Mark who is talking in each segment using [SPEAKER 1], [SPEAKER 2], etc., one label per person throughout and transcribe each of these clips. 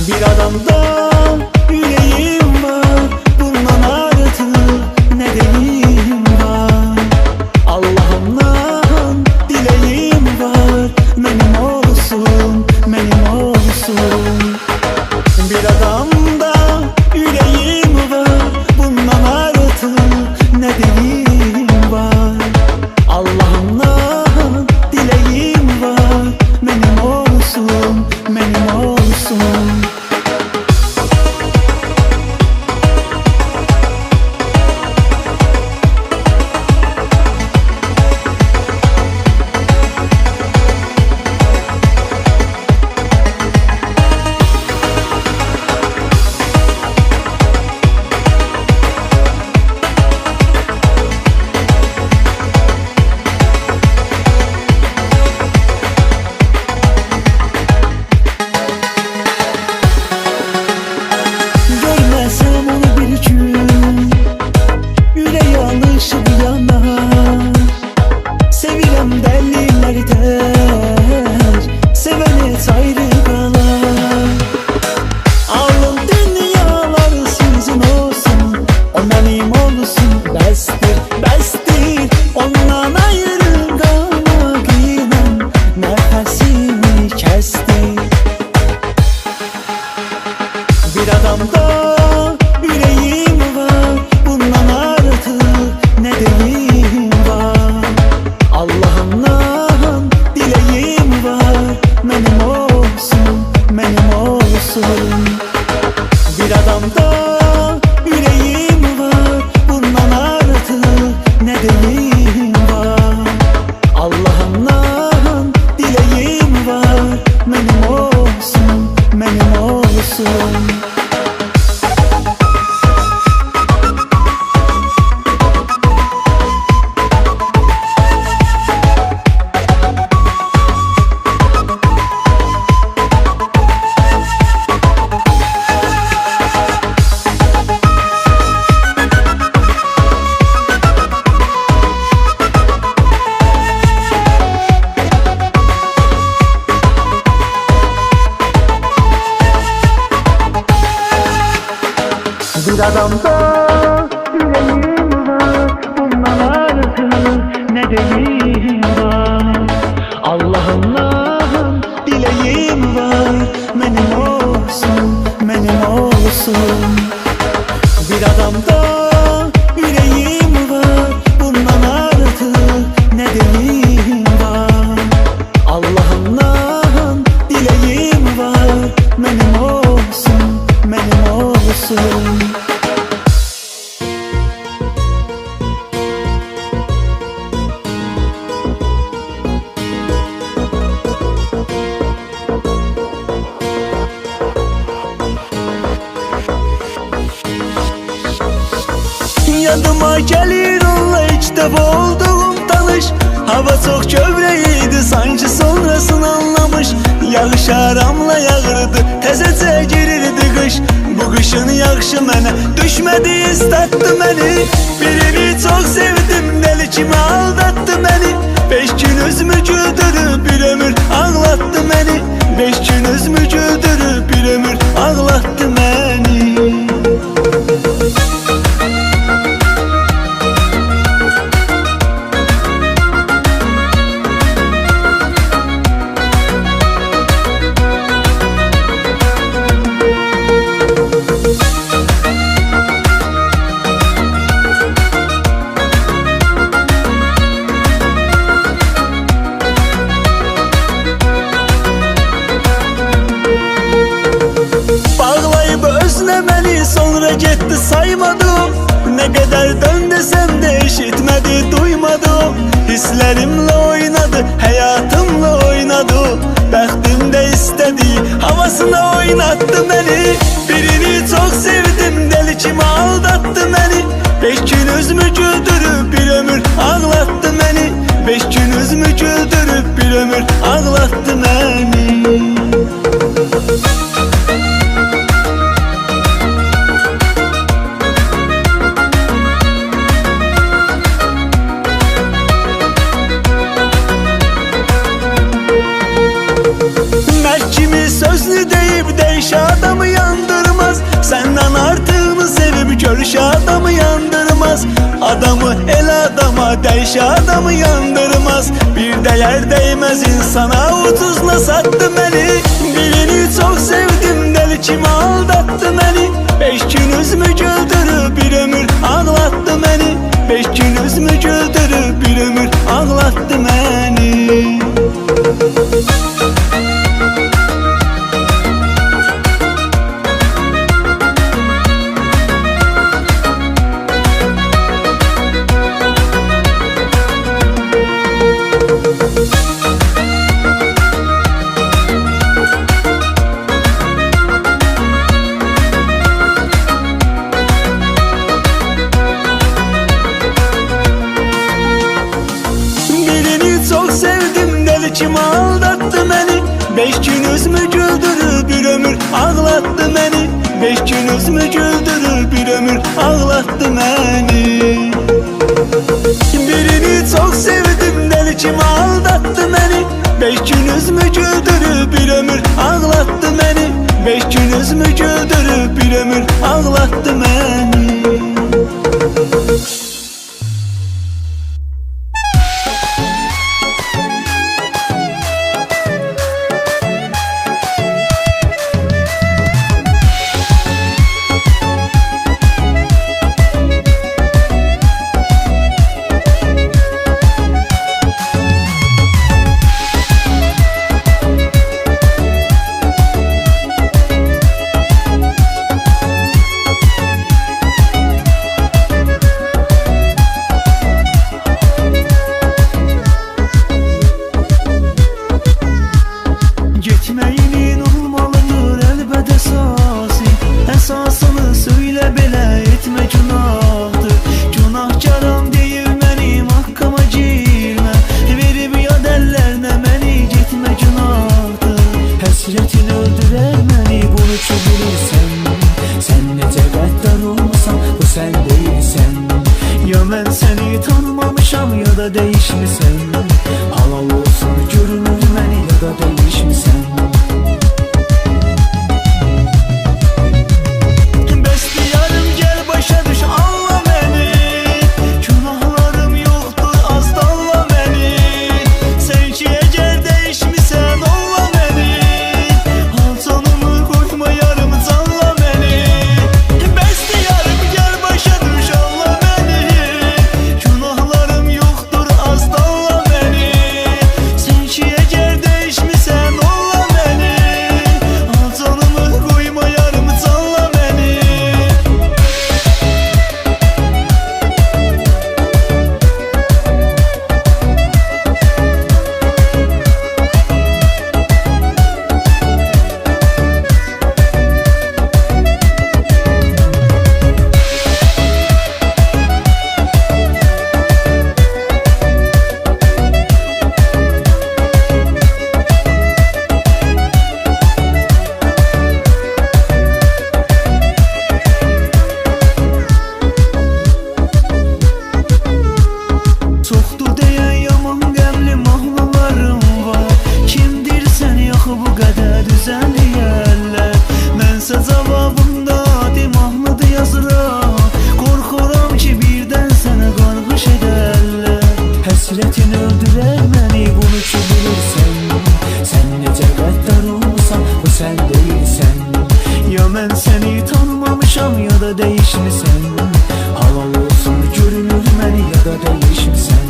[SPEAKER 1] Bir adamda yüreğim var, bundan artık ne deliyim var. Allah'ımdan dileğim var, benim olsun, benim olsun. Bir adamda yüreğim var, bundan artık ne deliyim var. Allah'ımdan dileğim var, benim olsun, benim olsun. Görmesem onu bir gün, yüreği alışıp yanar. Sevilem deliler der, seveni ayrı kalar. Alın dünyalar sizin olsun, o benim olsun. Bestir, bestir, ondan ayrı kalmak inan nefesimi kesti. Bir adamda yüreğim var, bundan artık ne deliyim var. Allah'ımdan dileğim var, benim olsun, benim olsun. Bir adamda yüreğim var, bundan artık ne deliyim var. Allah'ımdan dileğim var, benim olsun, benim olsun. Bir adamda yüreğim var, bundan artık ne deliyim var. Allah'ımdan dileğim var, benim olsun, benim olsun. Bir adamda yüreğim var, bundan artık ne deliyim var. Allah'ımdan dileğim var, benim olsun, benim olsun. Yanıma gelir onunla ilk defa olduğum tanış. Hava çok kövreydi, sanki sonrasını anlamış. Yağış aramla yağırdı, tezece girirdi kış. Bu kışın yağışı mənə düşmedi, istattı beni. Birini çok sevdim, deli kimi aldattı beni. 5 gün üzümü güldürüp bir ömür ağlattı beni. 5 gün üzümü güldürüp bir ömür ağlattı beni. Sonra gitti saymadım, ne kadar dön desem de işitmedi duymadım. Hislerimle oynadı, hayatımla oynadı. Bəxtimde istediği havasına oynattı beni. Birini çok sevdim, deli kimi aldattı beni. 5 gün üzümü güldürüp bir ömür ağlattı beni. 5 gün üzümü güldürüp bir ömür ağlattı beni. sözlü deyip değiş adam Değiş adamı yandırmaz, bir değer değmez insana. Otuzla sattı beni, birini çok sevdim, deli kimi aldattı beni. 5 gün üzümü güldürüp bir ömür ağlattı beni. 5 gün üzümü güldürüp bir ömür ağlattı beni. Kim aldattı beni? 5 gün üzümü güldürüp bir ömür ağlattı beni. 5 gün üzümü güldürüp bir ömür ağlattı beni. Birini çok sevdim, deli kim aldattı beni? 5 gün üzümü güldürüp bir ömür ağlattı beni. 5 gün üzümü güldürüp bir ömür ağlattı beni.
[SPEAKER 2] Getməyinin olmalıdır əlbət əsası. Əsasını söylə belə etmə günahdır. Günahkaram deyil mənim haqqıma girmə. Verib yad əllərinə məni getmə günahdır. Həsrətin öldürər məni, bunu ki bilirsən. Sən necə qəddar olmasan, bu sən deyilsən. Ya mən səni tanımamışam, ya da dəyişmisən. Halal olsun görünür məni, ya da dəyişmisən. Həsrətin öldürər məni, bunu ki bilirsən. Sən necə qəddar olmasan, bu sən deyilsən. Ya mən səni tanımamışam, ya da dəyişmisən. Halal olsun görünür məni, ya da dəyişmisən.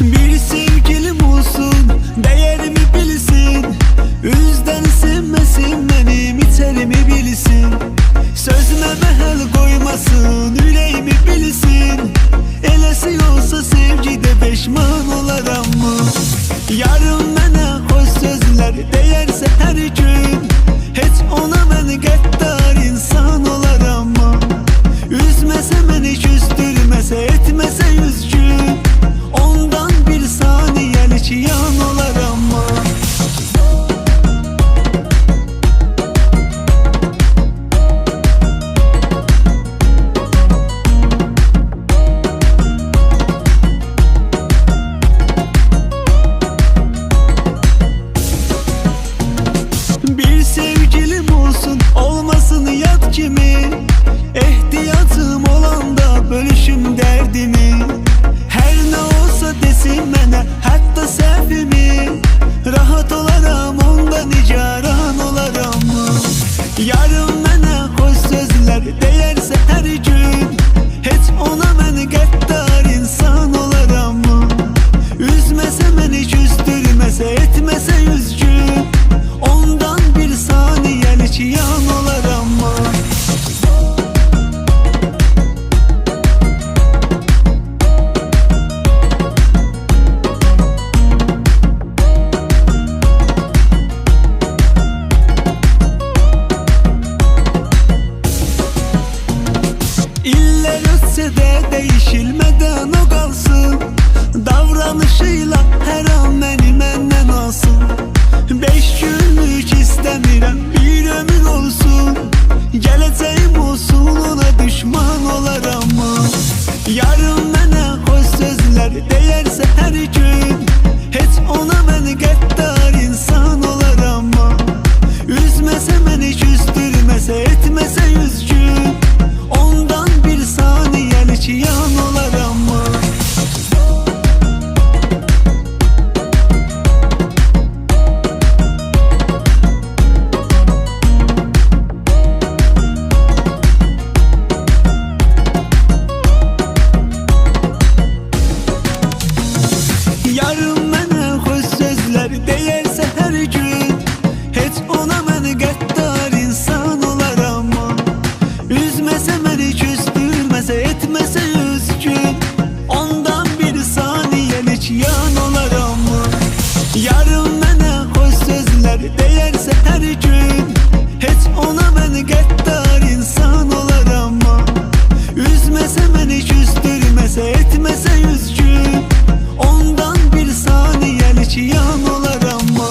[SPEAKER 1] Bir sevgilim olsun, değerimi bilsin. Üzden sevmesin, benim iterimi bilsin. Sözüme behel koymasın, yüreğimi bilsin. Elesi olsa sevgide peşman olaram mı? Yarım mənə hoş sözler değerse her gün, hiç ona ben qəddar insan olaram mı? Üzməsə məni, küstürməsə, etməsə üzgün, ondan bir saniyəlik yan olaram mı? Bir sevgilim olsun, olmasın yat kimi. Ehtiyacım olanda bölüşüm derdimi. Her ne olsa desin mənə, hətta səhvimi. Rahat olaram, ondan nigaran olaram mı? Yarım mənə hoş sözler değerse her gün, hiç ona mən qəddar insan olaram mı? Üzməsə məni, küstürməsə, etməsə üzgün, ondan bir saniyelik yan olaram mı? İller ötse de değişilmeden o kalsın. Davranışıyla her an beni məndən alsın. 5 günlük istəmirəm, bir ömür olsun. Gələcəyim olsun, ona düşman olaram mı? Yarım mənə hoş sözler değerse her gün, hiç ona mən qəddar insan olaram mı? Üzməsə məni, küstürməsə, etməsə üzgün, ondan bir saniyelik yan olaram mı? Yarım mənə hoş sözler değerse her gün, hiç ona mən qəddar insan olaram mı? Üzməsə məni, küstürməsə, etməsə üzgün, ondan bir saniyelik yan olaram mı? Yarım mənə hoş sözler değerse her gün, hiç ona mən qəddar insan olaram mı? Üzməsə məni, küstürməsə, etməsə üzgün, ondan bir saniyelik yan olaram mı?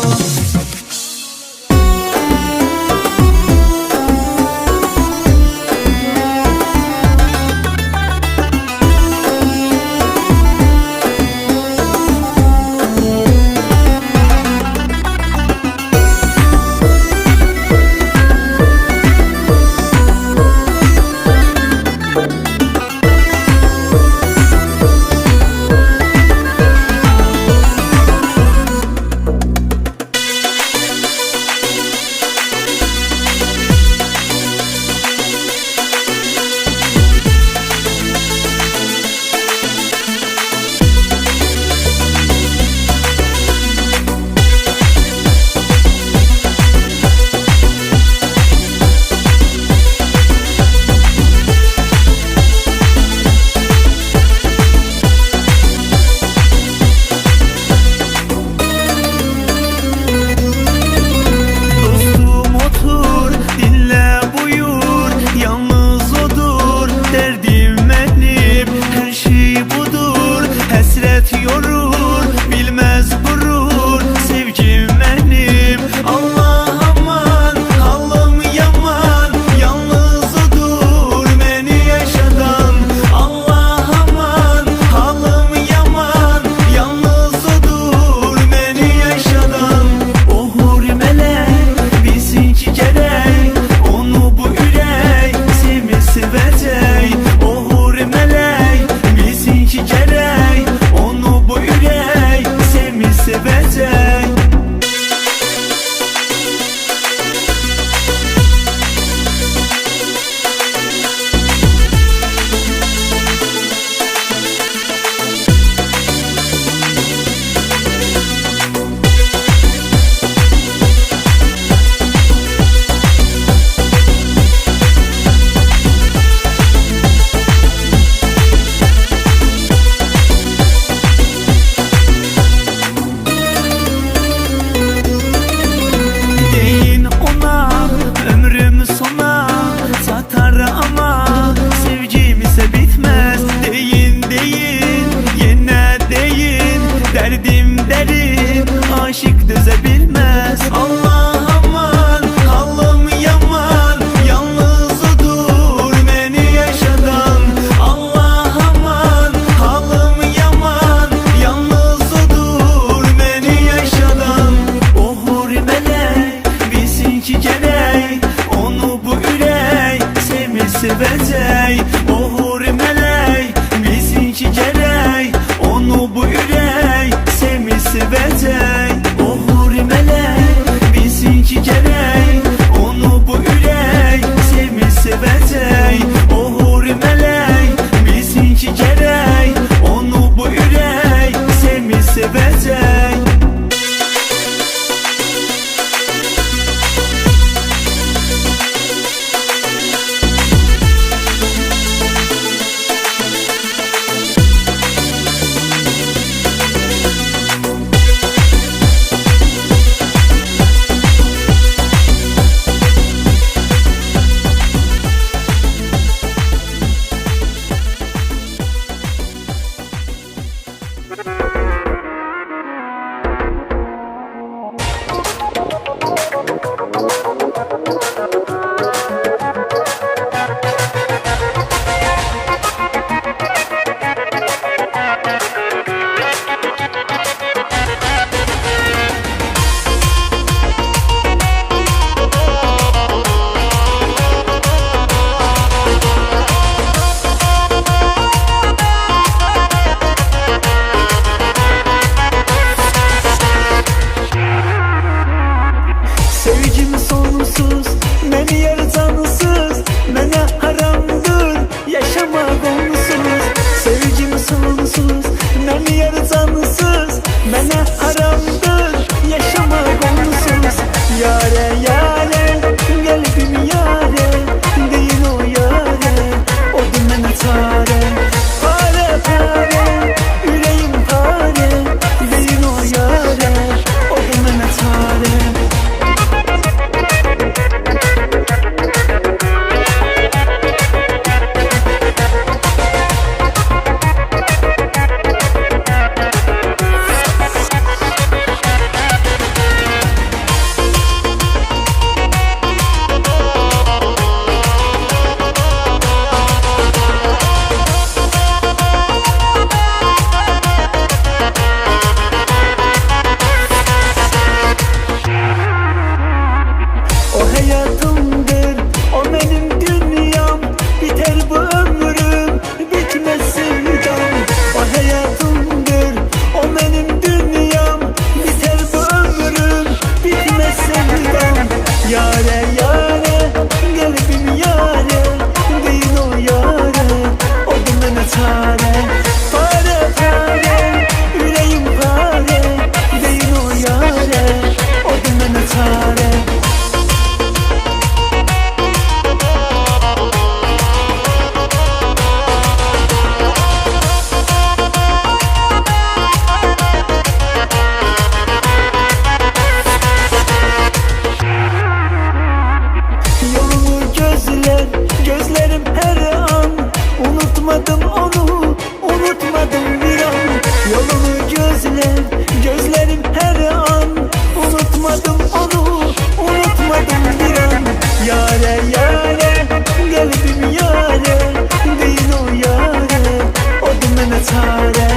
[SPEAKER 2] mənə çarə.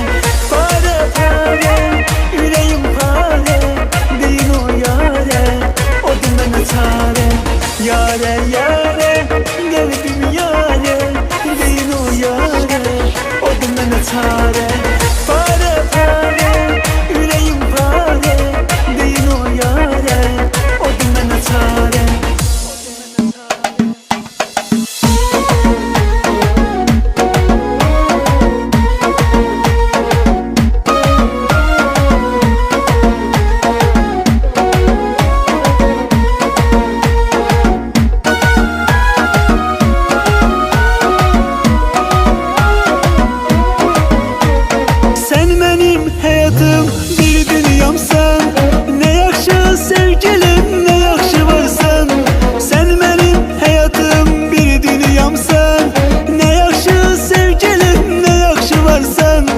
[SPEAKER 2] Pare pare, ürəyim pare, deyin o yarə, odur mənə çarə. Yarə yarə, qəlbim yarə, deyin o yarə, odur mənə çarə. Pare pare, ürəyim pare, deyin o yarə, odur mənə çarə. Bir dünyamsan, ne yaxşı sevgilim, ne yaxşı varsan. Sen benim hayatım, bir dünyamsan, ne yaxşı sevgilim, ne yaxşı varsan.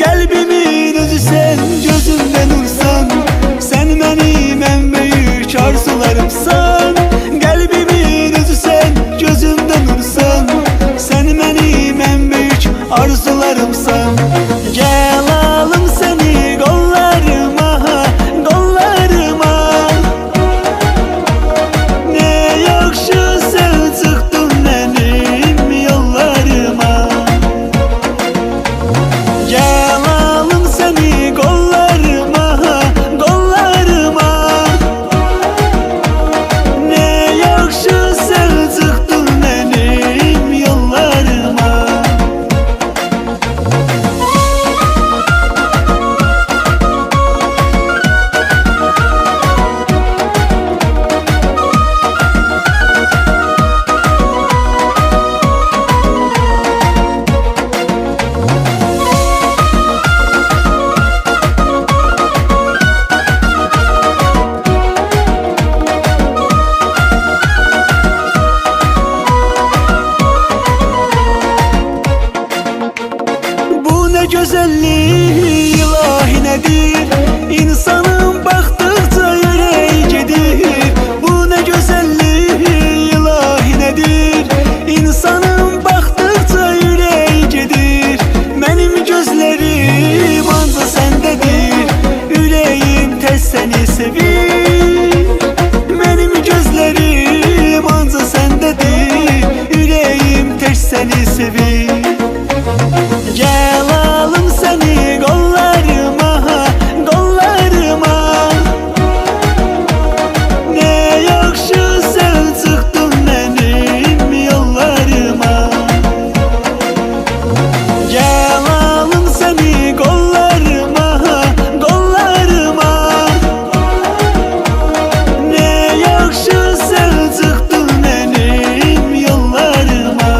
[SPEAKER 2] Kalbimin özüsen, gözümden nursan. Sen benim en büyük arzularımsan. Kalbimin özüsen, gözümden nursan. Sen benim en büyük arzularımsan. Gel alım seni kollarıma, kollarıma. Ne yaxşı sen çıktın benim yollarıma. Gel alım seni kollarıma, kollarıma. Ne yaxşı sen çıktın benim yollarıma. Bu ne güzellik ilahi nedir? İnsanın baktıkça yüreği gedir. Bu ne güzellik ilahi nedir? İnsanın baktıkça yüreği gedir. Benim gözlerim ancak sendedir. Yüreğim tez seni sevir. Benim gözlerim ancak sendedir. Yüreğim tez seni sevir. Gel alım seni kollarıma, kollarıma. Ne yaxşı sen çıktın benim yollarıma. Gel alım seni kollarıma, kollarıma. Ne yaxşı sen çıktın benim yollarıma.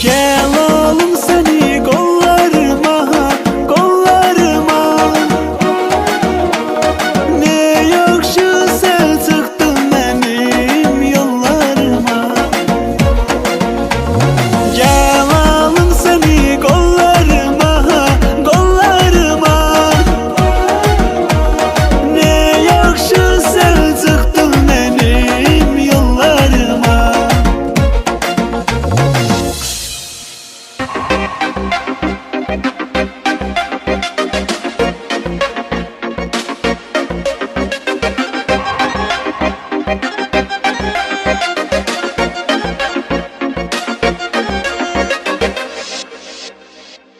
[SPEAKER 2] Gel alım seni kollarıma, kollarıma. Ne yaxşı sen çıktın benim yollarıma. Gel alım seni kollarıma, kollarıma. Ne yaxşı sen çıktın benim yollarıma.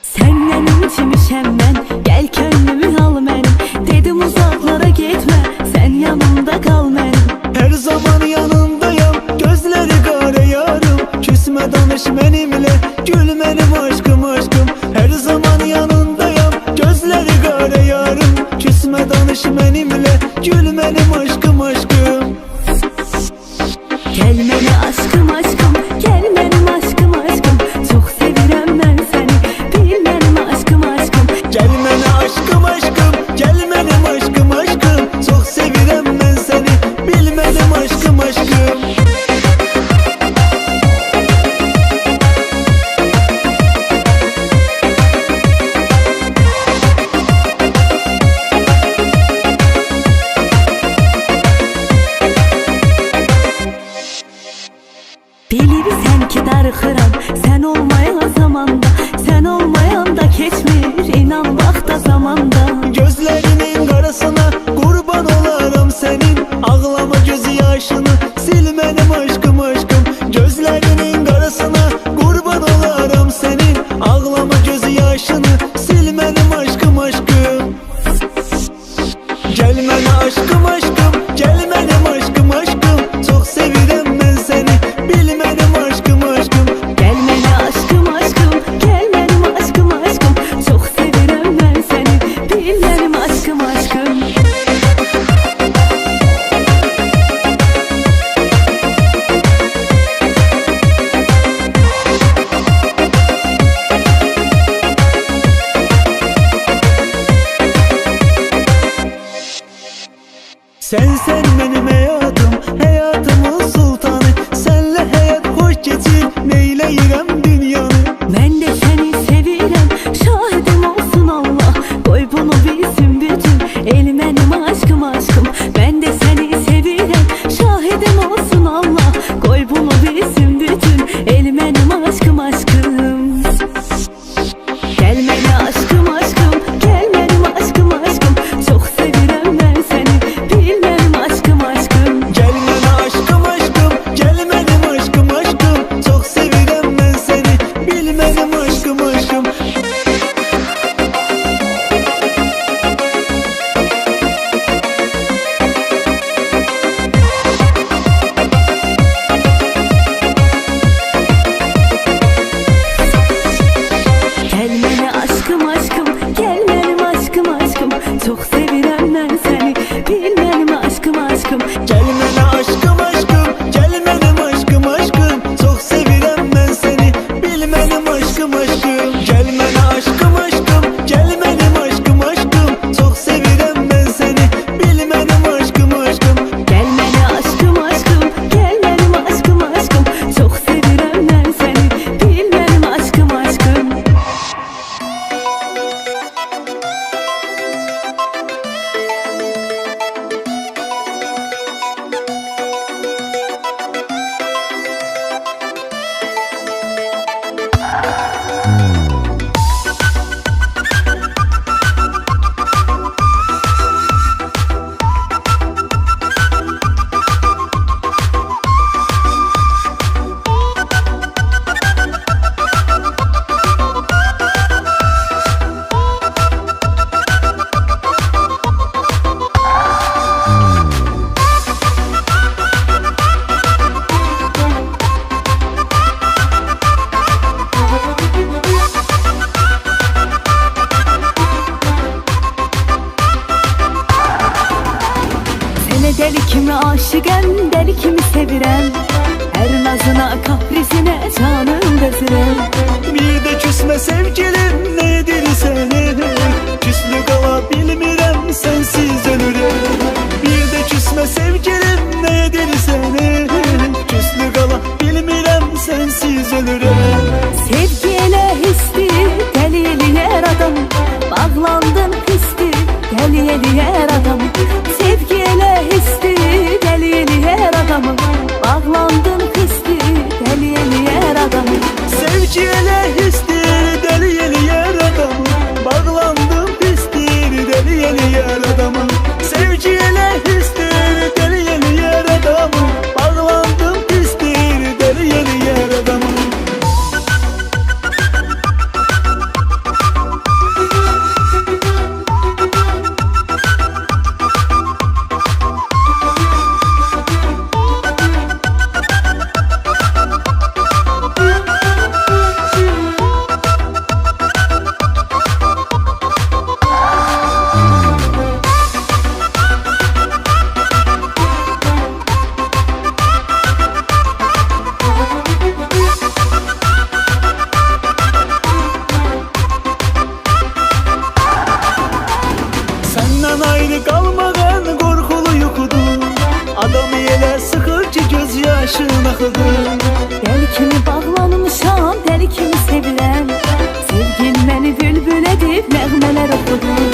[SPEAKER 3] Senden içmişəm mən, gəl könlümü al mənim. Dedim uzaqlara getmə, sən yanımda qal mənim.
[SPEAKER 2] Her zaman yanındayım, gözleri karayarım. Küsme danış benimle, gül benim aşkım aşkım. Her zaman yanındayım, gözleri karayarım. Küsme danış benimle, gül benim aşkım aşkım.
[SPEAKER 3] Gəl mənə aşkım aşkım, gəl mənim aşkım aşkım. Çox sevirəm mən səni, darıxıram sen olmayan zamanda, sen olmayan da keçmir inan vaxta zamanda.
[SPEAKER 1] Gözlerinin qarasına qurban olaram senin, ağlama gözü yaşını sil mənim aşkım aşkım. Gözlerinin qarasına qurban olaram senin, ağlama gözü yaşını sil mənim aşkım aşkım. Gel mənə aşkım aşkım, gel mənim aşkım aşkım. Çox sevirəm mən səni, bil mənim aşkım aşkım.
[SPEAKER 3] Gel mənə aşkım aşkım, gel mənim aşkım aşkım. Çox sevirəm mən səni, bil mənim aşkım aşkım.
[SPEAKER 1] Sen benim hayatım, hayatımın sultanı. Senle hayat hoş geçir, neyleyirəm dünyanı.
[SPEAKER 3] Mən də səni sevirəm, şahidim olsun Allah. Qoy bunu bilsin bütün el mənim aşkım aşkım. Mən də səni sevirəm, şahidim olsun Allah. Qoy bunu bilsin bütün el mənim aşkım aşkım. Gel mənə aşkım aşkım, gel mənim aşkım aşkım. Çox sevirəm mən səni, bil mənim aşkım aşkım.
[SPEAKER 1] Gel mənə aşkım aşkım, gel mənim aşkım aşkım. Çox sevirəm mən səni, bil mənim aşkım aşkım.
[SPEAKER 3] Gel mənə aşkım aşkım, gel mənim aşkım aşkım. Çox sevirəm mən səni, bil mənim aşkım aşkım.
[SPEAKER 1] Gel mənə aşkım aşkım, gel mənim aşkım aşkım. Çox sevirəm mən səni, bil mənim aşkım aşkım. Gel mənə aşkım aşkım, gel mənim aşkım aşkım. Çox sevirəm mən səni, bil mənim aşkım aşkım.
[SPEAKER 3] Gel mənə aşkım aşkım, gel mənim aşkım aşkım. Çox sevirəm mən səni, bil mənim aşkım aşkım. Sənə deli kimi aşıqəm, deli kimi sevirəm. Hər nazına, kaprisinə canım dözürəm.
[SPEAKER 1] Bir de küsme sevgilim, nedir seni? Küslü qala bilmirəm, sensiz ölürüm. Bir de küsme sevgilim, nedir seni? Küslü qala bilmirəm, sensiz ölürüm.
[SPEAKER 3] Sevgi elə histir, deli eləyər adamı. Bağlandın pistir, deli eləyər adamı. Sevgi elə histir, deli eləyər adamı. Bağlandın pistir, deli eləyər adamı.
[SPEAKER 1] Sevgi elə histir, deli eləyər adamı. Bağlandım pistir, deli eləyər adamı. Sevgi elə histir, deli eləyər adamı. Bağlandım pistir, deli eləyər adamı. Senden ayrı kalmağın korkulu yuxudur. Adamı elə sıxır ki göz yaşın axıdır.
[SPEAKER 3] Deli kimi bağlanmışam, deli kimi sevirəm. Sevgin məni bülbül edib nəğmələr oxudur.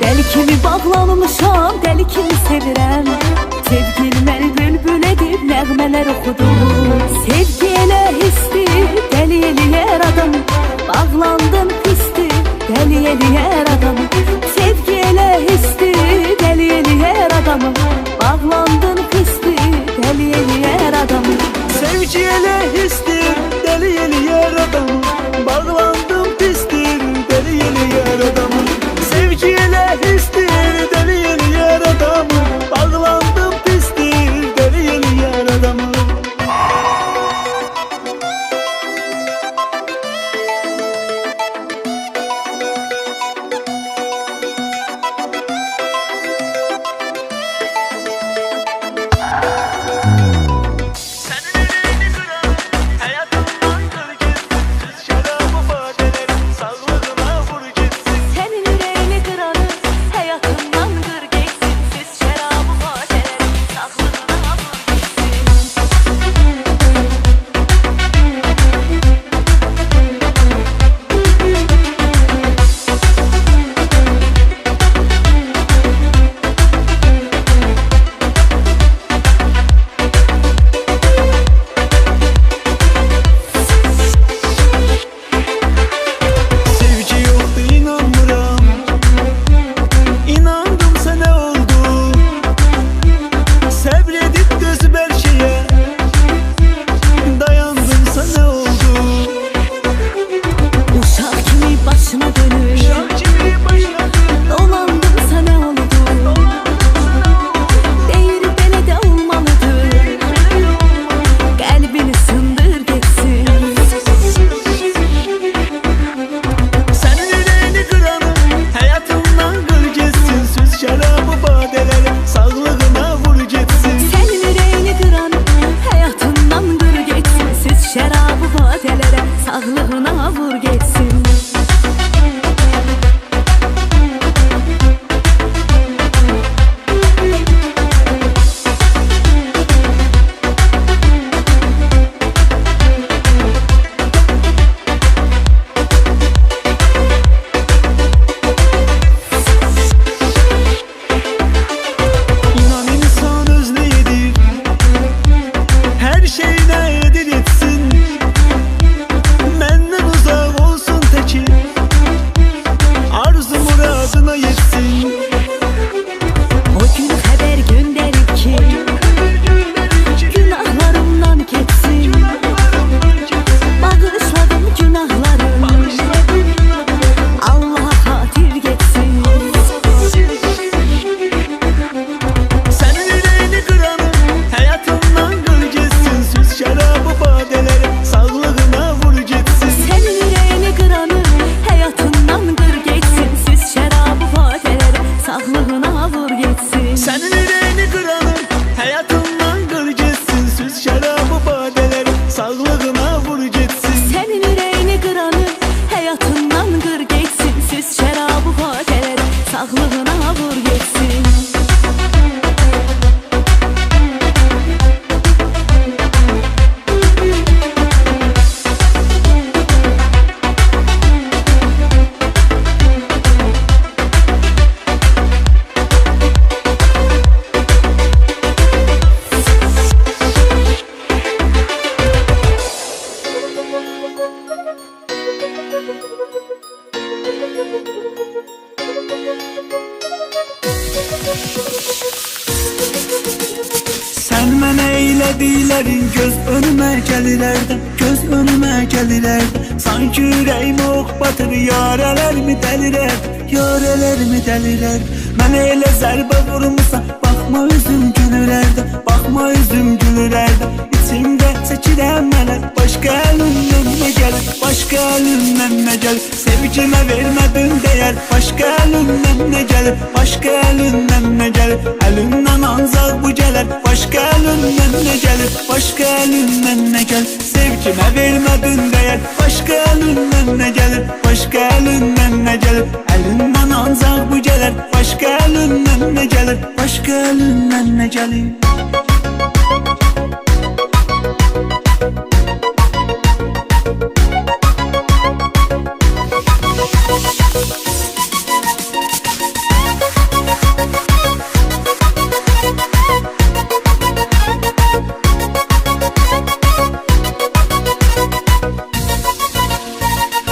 [SPEAKER 3] Deli kimi bağlanmışam, deli kimi sevirəm. Sevgin məni bülbül edib nəğmələr oxudur. Sevgi elə histir, başına dönür. Dolandım sana oldu, değil belə də olmalıdır. Qəlbini sındır geçsin.
[SPEAKER 1] Senin yüreğini kıranı hayatımdan kır geçsin. Süz şarabı badeleri sağlığına vur geçsin.
[SPEAKER 3] Sənin ürəyini qıran həyatından qır geçsin. Siz şərabı vadələrə sağlığına vur geçsin.
[SPEAKER 1] İnan insan özne yedir, her şeyine yedir etsin. Menden uzak olsun teki, arzu muradına yetsin.
[SPEAKER 3] O gün xəbər göndərib ki, günahlarımdan keçsin. Bağışladım günahlarım, Allah'a xatir geçsin.
[SPEAKER 1] Senin yüreğini kıranı hayatımdan kır geçsin. Süz şarabı badeleri sağlığına vur geçsin.
[SPEAKER 3] Sənin ürəyini qıranı həyatından qır geçsin. Siz şərabı vadələri sağlığına vur geçsin.
[SPEAKER 1] Senin yüreğini kıranı hayatımdan kır geçsin. Süz şarabı badeleri sağlığına vur geçsin.
[SPEAKER 3] Sənin ürəyini qıranı həyatından qır geçsin. Siz şərabı vadələri sağlığına vur geçsin.
[SPEAKER 1] Sen mənə eylədiklərin göz önümə gəlirərdən, göz önümə gəlirərdən. Sanki ürəyimə ox batır, yarələrimi dəlirər, yarələrimi dəlirər. Mənə elə zərbə vurmusan, baxma üzüm gülürərdən, baxma üzüm gülürərdən. İçimdə çəkirəm mələk, başqa əlimdən nə gəlir, başqa əlimdən nə gəlir. Sevgimə vermədin dəyər, başqa əlimdən nə gəlir, başqa əlimdən nə gəlir. Əlimdən ancaq bu gələr, başqa əlimdən nə gəlir, başqa əlimdən nə gəlir. Sevgimə vermədin dəyər, başqa əlimdən nə gəlir, başqa əlimdən nə gəlir. Əlimdən ancaq bu gələr, başqa əlimdən nə gəlir, başqa əlimdən nə gəlir.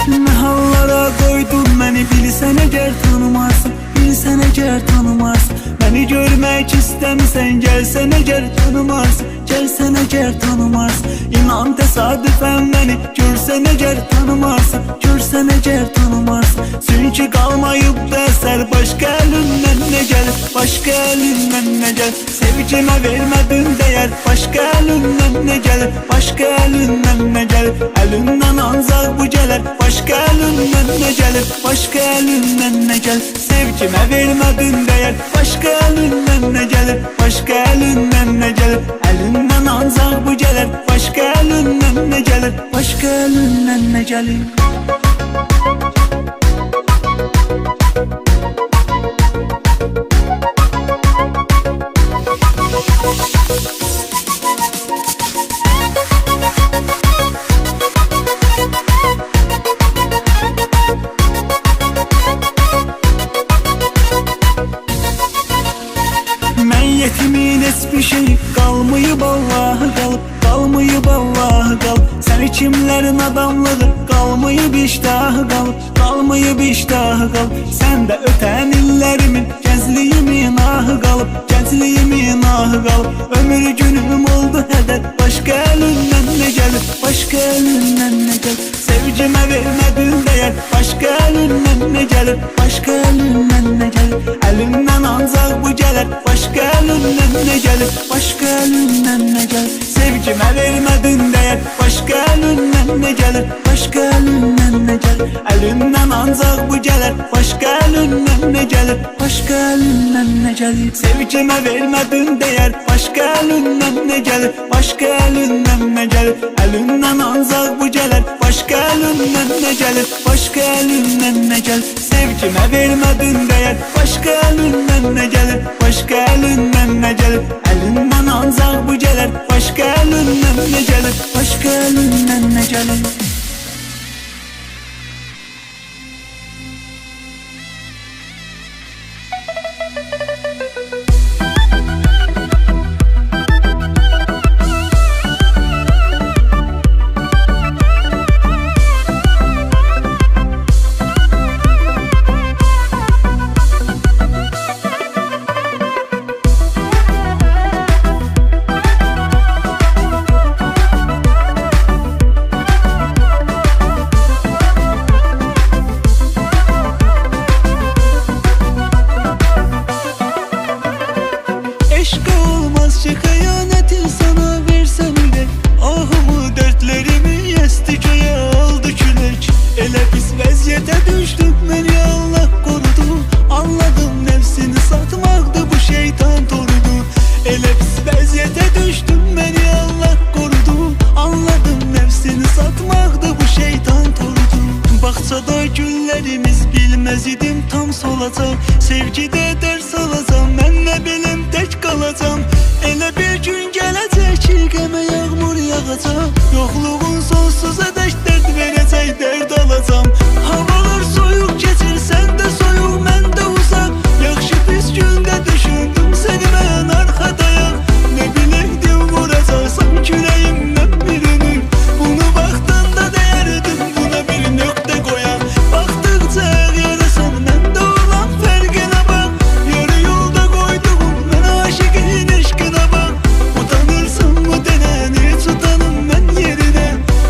[SPEAKER 1] Nə hallara qoydun məni, bilsən əgər tanımarsın, bilsən əgər tanımarsın. Məni görmək istəmirsən, gəlsən əgər tanımarsın, gəlsən əgər tanımarsın. İnan təsadüfən məni görsən əgər tanımarsın, görsən əgər tanımarsın. Çünki qalmayıb da əsər, başqa əlimdən nə gəlir, başqa əlimdən nə gəlir. Sevgimə vermədin dəyər, başqa əlimdən nə gəlir, başqa əlimdən nə gəlir. Əlimdən ancaq bu gələr, başqa əlimdən nə gəlir, başqa əlimdən nə gəlir. Sevgimə vermədin dəyər, başqa əlimdən nə gəlir, başqa əlimdən nə gəlir. Əlimdən ancaq bu gələr, başqa əlimdən nə gəlir, başqa əlimdən nə gəlir. Mən yetimin heç bir şey qalmayıb, Allah'a qalıb, qalmayıb Allah'a qalıb. Sən kimlərin adamlığı qalmayıb, iştahı qalıb, qalmayıb.
[SPEAKER 2] olmayıp iştahı qal. Sən də ötən illərimin, gəncliyimin ahı qalıb, gəncliyimin ahı qalıb. Ömür günüm oldu hədər, başqa əlindən nə gəlir, başqa əlindən nə gəlir. Sevgimə vermədin dəyər, başqa əlindən nə gəlir, başqa əlindən nə gəlir. Əlimdən ancaq bu gələr, başqa əlindən nə gəlir, başqa əlindən nə gəlir. Sevgimə vermədin dəyər, başqa əlindən nə gəlir, başqa əlindən nə gəlir. Əlindən ancaq bu gələr, başqa əlindən nə gəlir, başqa əlindən nə gəlir. Sevgimə vermədin dəyər, başqa əlindən nə gəlir, başqa əlindən nə gəlir. Əlindən ancaq bu gələr, başqa əlindən nə gəlir, başqa əlindən nə gəlir. Sevgimə vermədin dəyər, başqa əlindən nə gəlir, başqa əlindən nə gəlir. Əlindən ancaq bu gələr, başqa əlindən nə gəlir, başqa əlindən nə gəlir.
[SPEAKER 1] Bağçada güllerimiz bilmez idim tam solacaq. Sevgide ders alacağım, mən nə bilim tək qalacağım. Elə bir gün gələcək ki, qəmə yağmur yağacaq. Yoxluğun sonsuza dək dərd verəcək, dərd alacağım. Havalar soyuq keçir, sən də soyuq, mən də uzaq. Yaxşı pis gündə düşündüm səni mən arxadayaq. Nə biləkdim vuracaqsan kürəyimdən birini. Bunu vaxtında deyərdim, buna bir nöqtə qoyaq. Baxdıqca yarasan, məndə olan fərqinə bax. Yarı yolda qoyduğum mən aşiqin eşqinə bax. Utanırsan mı denəni, tutanım mən yerinə.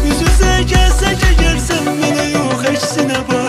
[SPEAKER 1] Üz-üzə gəlsək əgər sən mənə yox əksinə bax.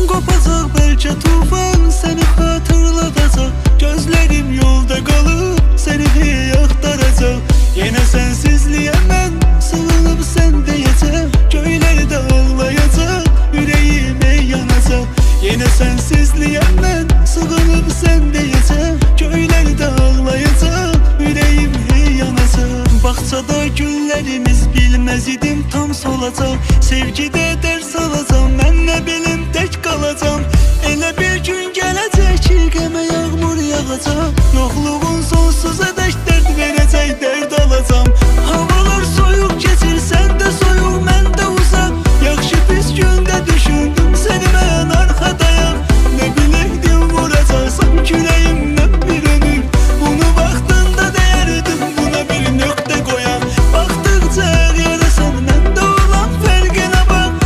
[SPEAKER 1] Qopacaq bəlkə tufan, səni xatırladacaq. Gözlərim yolda qalıb, səni hey axtaracaq. Yenə sənsizliyə mən sığınıb sən deyəcək. Göylərdə ağlayacaq, ürəyim ey yanacaq. Yenə sənsizliyə mən sığınıb sən deyəcək. Göylərdə ağlayacaq, ürəyim hey yanacaq. Bağçada güllərimiz bilməz idim tam solacaq. Sevgidə dərs alacağım, mən nə bilim tək qalacağım. Elə bir gün gələcək ki, qəmə yağmur yağacaq. Yoxluğun sonsuza dək dərd verəcək, dərd alacağım. Havalar soyuq keçir, sən də soyuq, mən də uzaq. Yaxşı pis gündə düşündüm səni mən arxadayaq. Nə biləkdim vuracaqsan kürəyimdən birini. Bunu vaxtında deyərdim, buna bir nöqtə qoyaq. Baxdıqca yarasan, məndə olan fərqinə bax.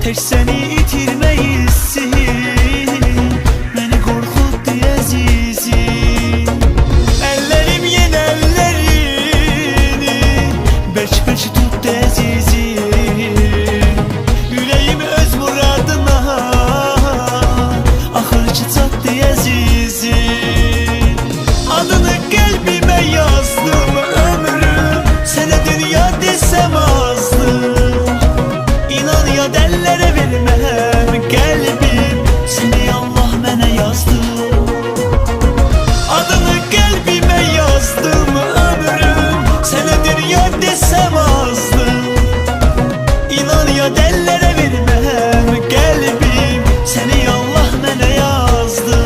[SPEAKER 2] Tək səni itirmək hissi məni qorxutdu əzizim. Əllərim yenə əllərini bərk-bərk tutdu əzizim. Ürəyim öz muradına axır ki çatdı əzizim. Adını qəlbimə yazdım ömrüm, sənə dünya desəm azdır. İnan ya əllərə verməm qəlbim, səni Allah mənə yazdı. Adını qəlbimə yazdım ömrüm, sənə dünya desəm azdır. İnan ya əllərə verməm qəlbim, səni Allah mənə yazdı.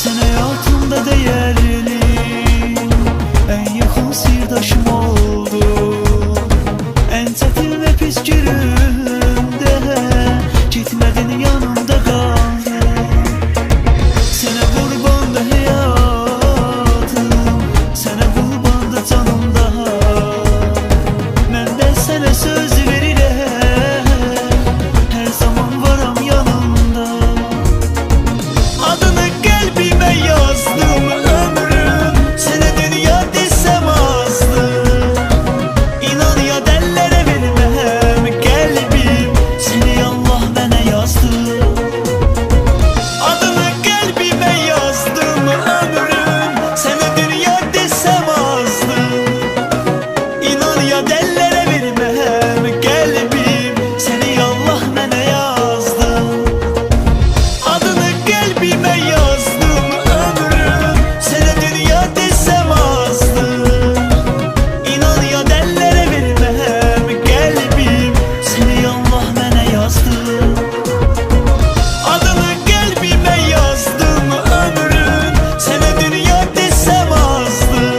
[SPEAKER 2] Sen hayatımda değerli, en yakın sırdaşım oldun. En çetin ve pis günümde gitmedin, yanımda kaldın. Sana kurban da hayatım, sana kurban da canım daha. Ben de sana söz verirəm, her zaman varam yanında. Adını qəlbimə yazdım ömrüm, sənə dünya desəm azdır. İnan ya əllərə verməm qəlbim, səni Allah mənə yazdı. Adını qəlbimə yazdım ömrüm, sənə dünya desəm azdır. İnan ya əllərə verməm qəlbim, səni Allah mənə yazdı. Adını qəlbimə yazdım ömrüm, sənə dünya desəm azdır. İnan ya əllərə verməm qəlbim, səni Allah mənə yazdı. Adını qəlbimə yazdım ömrüm, sənə dünya desəm azdır.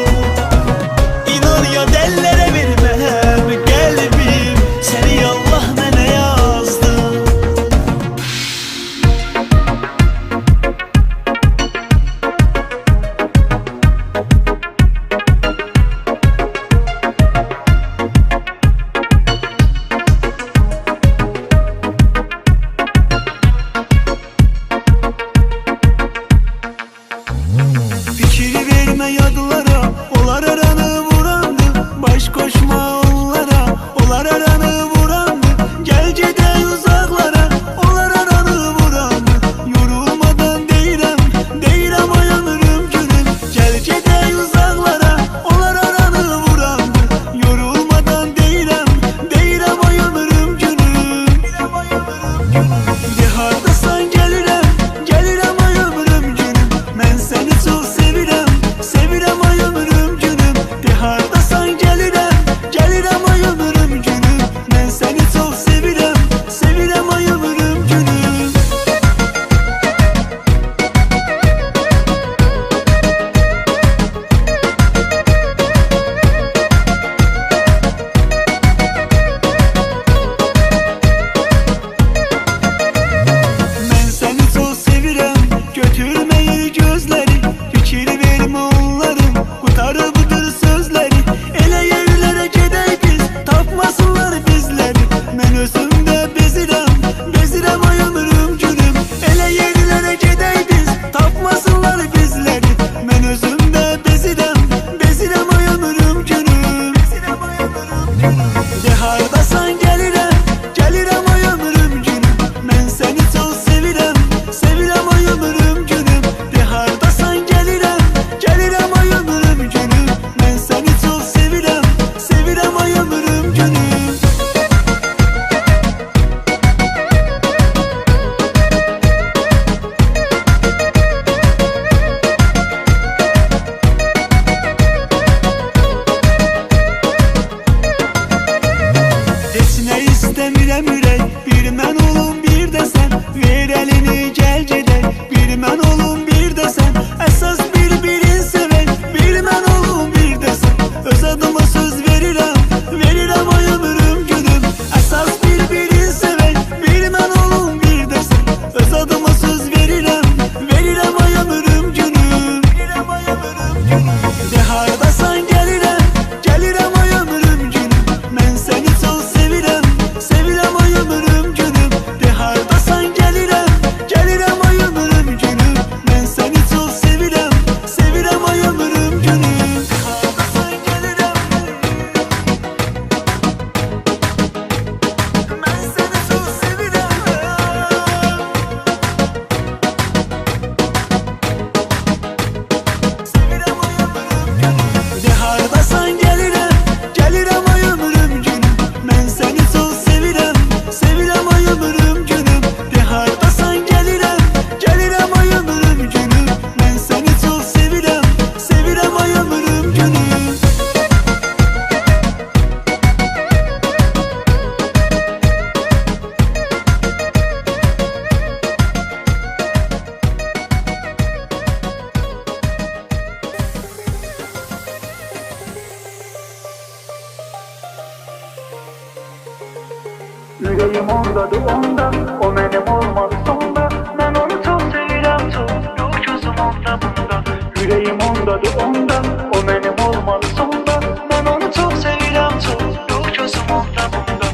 [SPEAKER 2] İnan ya əllərə verməm qəlbim, səni Allah mənə yazdı. Fikir verme yadlara, onlar aranı vurandı. Baş koşma onlara, onlar aranı vurandı. Gel gedək uzaqlara, onlar aranı vurandı. Yorulmadan deyirəm, deyirəm oyanırım günüm. Gel gedək uzaqlara, onlar aranı vurandı. Yorulmadan deyirəm, deyirəm oyanırım günüm. De hardasan gəlirəm, gəlirəm oyanırım günüm. Mən səni çox sevirəm, sevirəm oyanırım günüm. De hardasan gəlirəm, gəlirəm oyanırım günüm. Mən səni çox sevirəm, sevirəm oyanırım günüm. Mən səni çox sevirəm, götürməyir gözləri. Fikir vermə onların, qutarıbıdır sözləri. Elə yerlərə gedək biz, tapmasınlar bizləri. Mən özümdə bezirəm, bezirəm oyanırım günüm. Elə yerlərə gedək biz, tapmasınlar bizləri. Mən özümdə bezirəm, bezirəm oyanırım günüm. De hardasan gəlirəm, gəlirəm oyanırım günüm. Mən səni çox sevirəm, sevirəm oyanırım günüm. De hardasan gəlirəm, gəlirəm oyanırım günüm. Mən səni çox sevirəm, sevirəm oyanırım günüm. Heç nə istəmirəm ürək, bir mən olum bir
[SPEAKER 1] ver elini gel gedək. Bir mən olum bir də sən, əsas bir-birin sevək. Bir mən olum bir də sən, öz adıma söz verirəm, verirəm ay ömrüm günüm. Əsas bir-birin sevək. Bir mən olum bir də sən, öz adıma söz verirəm, verirəm ay ömrüm günüm. Verirəm ay ömrüm günüm. De hardasan gəlirəm, gəlirəm ay ömrüm günüm. Mən səni çox sevirəm, sevirəm ay ömrüm günüm. De hardasan gəlirəm, gəlirəm ay ömrüm günüm. Mən səni çox sevirəm, sevirəm ay ömrüm günüm. De hardasan gəlirəm, mən səni çox sevirəm. Sevirəm ay ömrüm günüm. De hardasan gəlirəm, gəlirəm ay ömrüm günüm. Mən səni çox sevirəm, sevirəm ay ömrüm günüm. De hardasan gəlirəm, gəlirəm ay ömrüm günüm. Mən səni çox sevirəm, sevirəm ay ömrüm günüm.
[SPEAKER 2] Yüreğim ondadır onda, o benim olmalı sonda. Ben onu çok sevirəm çok, yok çözüm onda bunda. Yüreğim ondadır onda, o benim olmalı sonda. Ben onu çok sevirəm çok, yok çözüm onda bunda.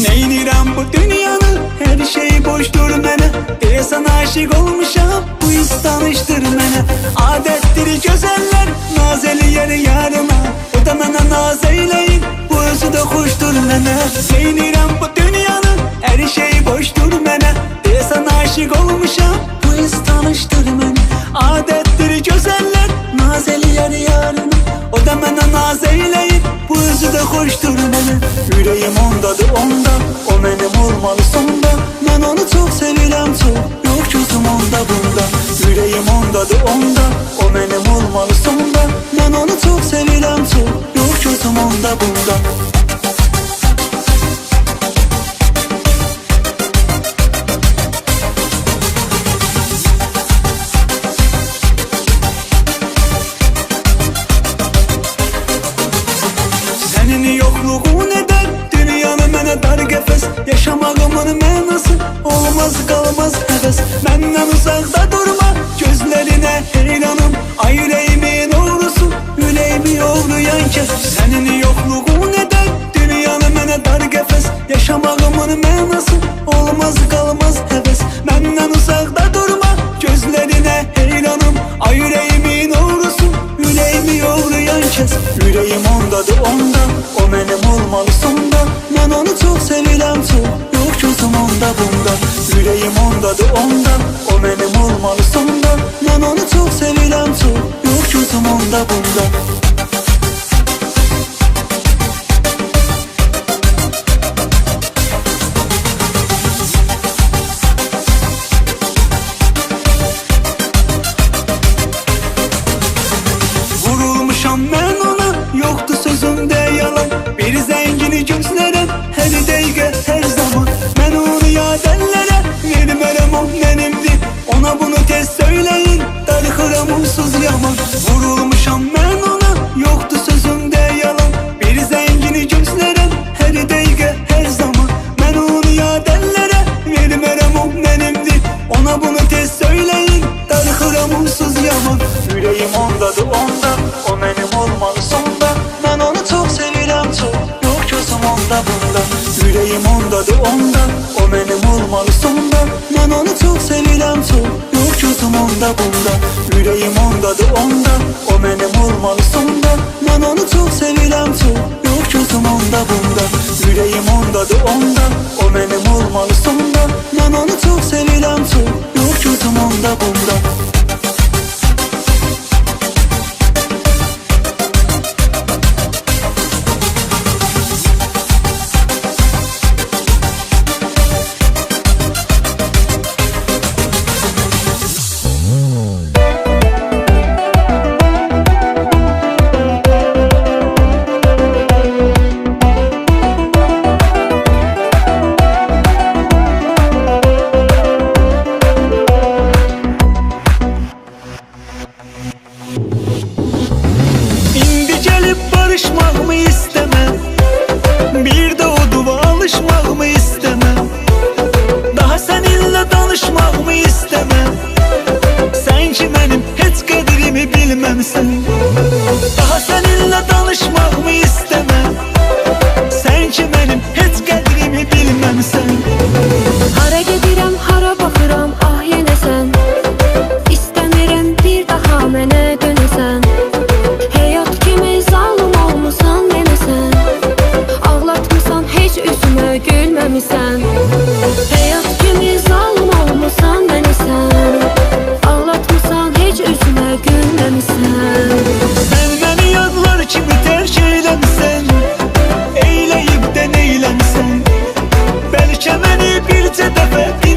[SPEAKER 1] Neynirəm bu dünyanı, her şey boşdur mənə. Deyəsən aşık olmuşam, bu his tanışdır mənə. Adətdir gözəllər, naz eləyər yarına. O da mənə naz eyləyir, bu özü də xoşdur mənə. Neynirəm bu dünyanı, her şey boşdur mənə. Deyəsən aşık olmuşam, bu his tanışdır mənə. Adətdir gözəllər, naz eləyər yarına. O da mənə naz eyləyir, bu özü də xoşdur mənə. Yüreğim ondadır onda, o mənim olmalı sonda. Mən onu çox sevirəm çox, yok gözüm onda bunda. Yüreğim ondadır onda, o mənim olmalı sonda. Mən onu çox sevirəm çox, yok gözüm onda bunda. Sənin yoxluğun edər dünyanı mənə dar qəfəs. Yaşamağımın mənası olmaz qalmaz həvəs. Məndən uzaqda durma, gözlərinə heyranım. Ay ürəyimin oğrusu, ürəyimi yoğlayan kəs. Sənin yoxluğun edər dünyanı mənə dar qəfəs. Yaşamağımın mənası olmaz qalmaz həvəs. Məndən uzaqda durma, gözlərinə heyranım. Ay ürəyimin oğrusu, ürəyimi yoğlayan kəs. Yüreğim ondadır onda, o mənim olmalı sonda. Mən onu çox sevirəm çox, yok gözüm onda bunda. Yüreğim ondadır onda, o mənim olmalı sonda. Mən onu çox sevirəm çox, yok gözüm onda bunda. Vurulmuşam mən ona, yoktu sözümdə yalan. Bir zəngini gözlərəm, hər dəqiqə, hər zaman. Mən onu yadəllərə, vermərəm o mənimdir. Ona bunu tez söyləyin, darıxıram onsuz yaman. Vurulmuşam mən ona, yoktu sözümdə yalan. Bir zəngini gözlərəm, hər dəqiqə, hər zaman. Mən onu yadəllərə, vermərəm o mənimdir. Ona bunu tez söyləyin, darıxıram onsuz yaman. Yüreğim ondadır onda, o mənim olmalı sonda. Mən onu çox sevirəm çox, yok gözüm onda bunda. Yüreğim ondadır onda, o mənim olmalı sonda. Mən onu çox sevirəm çox, yok gözüm onda bunda. Yüreğim ondadır onda, o mənim olmalı sonda. Mən onu çox sevirəm çox, yok gözüm onda bunda. Yüreğim ondadır onda, o mənim olmalı sonda. Mən onu çox sevirəm çox, yok gözüm onda bunda.
[SPEAKER 4] gülməmisən. Həyat kimi zalım olmusan məni sən, ağlatmısan heç üzümə gülməmisən.
[SPEAKER 1] Sən məni yadlar kimi tərk eyləmisən, eyləyib də neyləmisən. Bəlkə məni bircə dəfə